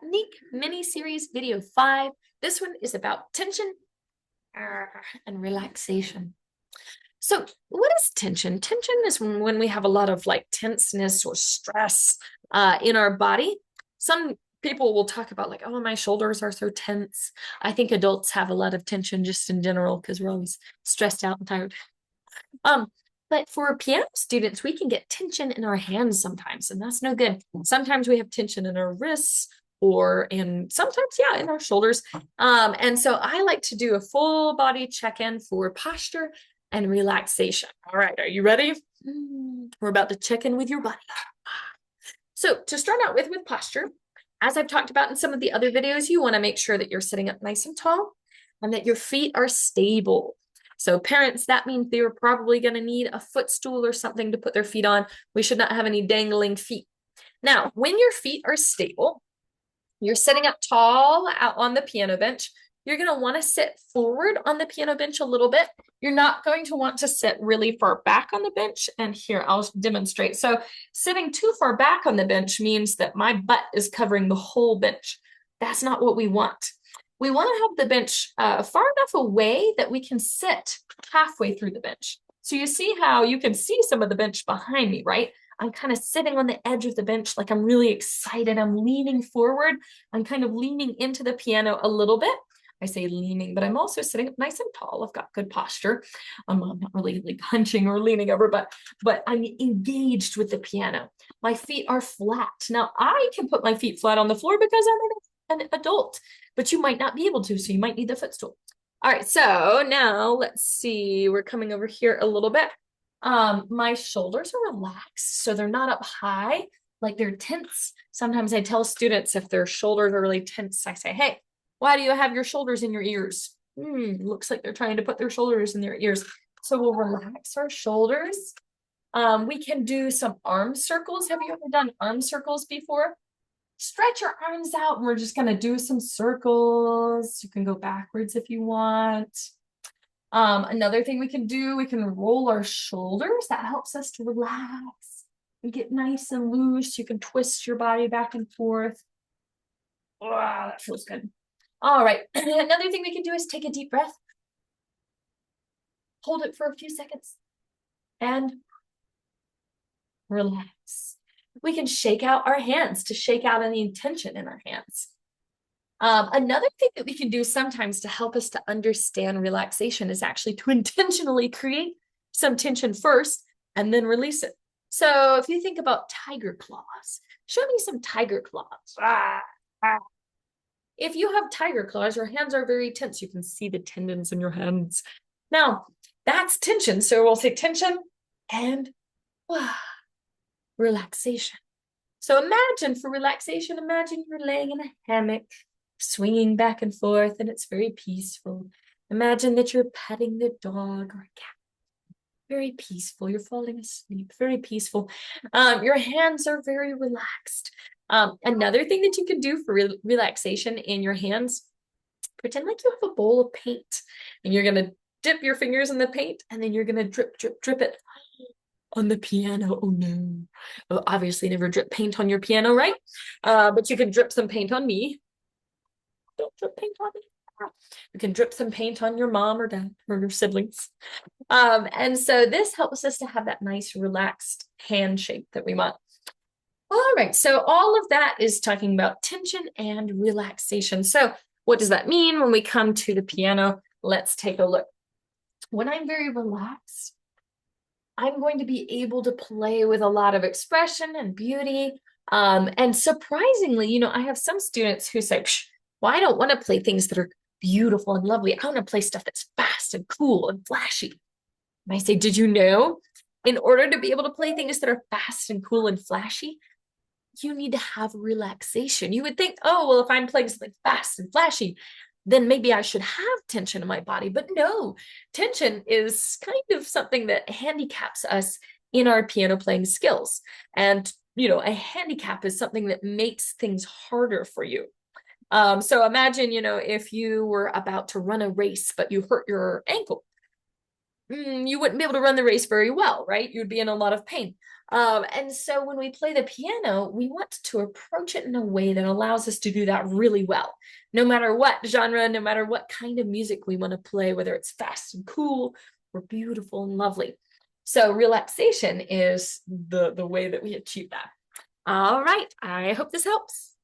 technique mini-series video 5. This one is about tension and relaxation. So what is tension? Tension is when we have a lot of like tenseness or stress in our body. Some people will talk about like, oh, my shoulders are so tense. I think adults have a lot of tension just in general because we're always stressed out and tired. Um, but for piano students, we can get tension in our hands sometimes, and that's no good. Sometimes we have tension in our wrists and sometimes, yeah, in our shoulders. And so I like to do a full body check-in for posture and relaxation. All right, are you ready? We're about to check in with your body. So to start out with posture, as I've talked about in some of the other videos, you want to make sure that you're sitting up nice and tall and that your feet are stable. So parents, that means they were probably going to need a footstool or something to put their feet on. We should not have any dangling feet. Now, when your feet are stable, you're sitting up tall out on the piano bench. You're going to want to sit forward on the piano bench a little bit. You're not going to want to sit really far back on the bench. And here, I'll demonstrate. So sitting too far back on the bench means that my butt is covering the whole bench. That's not what we want. We want to have the bench far enough away that we can sit halfway through the bench. So you see how you can see some of the bench behind me, right? I'm kind of sitting on the edge of the bench like I'm really excited. I'm leaning forward. I'm kind of leaning into the piano a little bit. I say leaning, but I'm also sitting up nice and tall. I've got good posture. I'm not really like hunching or leaning over, but I'm engaged with the piano. My feet are flat. Now, I can put my feet flat on the floor because I'm an adult, but you might not be able to, so you might need the footstool. All right, so now let's see. We're coming over here a little bit. My shoulders are relaxed, so they're not up high, like they're tense. Sometimes I tell students if their shoulders are really tense, I say, hey, why do you have your shoulders in your ears? Looks like they're trying to put their shoulders in their ears. So we'll relax our shoulders. We can do some arm circles. Have you ever done arm circles before? Stretch your arms out and we're just going to do some circles. You can go backwards if you want. Another thing we can do, we can roll our shoulders. That helps us to relax and get nice and loose. You can twist your body back and forth. Wow, that feels good. All right, another thing we can do is take a deep breath. Hold it for a few seconds and relax. We can shake out our hands to shake out any tension in our hands. Another thing that we can do sometimes to help us to understand relaxation is actually to intentionally create some tension first and then release it. So if you think about tiger claws, show me some tiger claws. If you have tiger claws, your hands are very tense. You can see the tendons in your hands. Now, that's tension. So we'll say tension and relaxation. So imagine for relaxation, imagine you're laying in a hammock, swinging back and forth, and it's very peaceful. Imagine that you're petting the dog or a cat. Very peaceful. You're falling asleep. Very peaceful. Your hands are very relaxed. Another thing that you can do for relaxation in your hands, pretend like you have a bowl of paint and you're going to dip your fingers in the paint and then you're going to drip, drip, drip it on the piano. Oh no. Well, obviously never drip paint on your piano, right? But you can drip some paint on me. Don't drip paint on me. You can drip some paint on your mom or dad or your siblings. And so this helps us to have that nice relaxed hand shape that we want. All right, so all of that is talking about tension and relaxation. So what does that mean when we come to the piano? Let's take a look. When I'm very relaxed, I'm going to be able to play with a lot of expression and beauty. And surprisingly, I have some students who say, well, I don't want to play things that are beautiful and lovely. I want to play stuff that's fast and cool and flashy. And I say, did you know, in order to be able to play things that are fast and cool and flashy, you need to have relaxation. You would think, oh, well, if I'm playing something fast and flashy, then maybe I should have tension in my body. But no, tension is kind of something that handicaps us in our piano playing skills. And, a handicap is something that makes things harder for you. So imagine, if you were about to run a race, but you hurt your ankle. You wouldn't be able to run the race very well, right? You'd be in a lot of pain. And so when we play the piano, we want to approach it in a way that allows us to do that really well. No matter what genre, no matter what kind of music we want to play, whether it's fast and cool or beautiful and lovely. So relaxation is the way that we achieve that. All right, I hope this helps.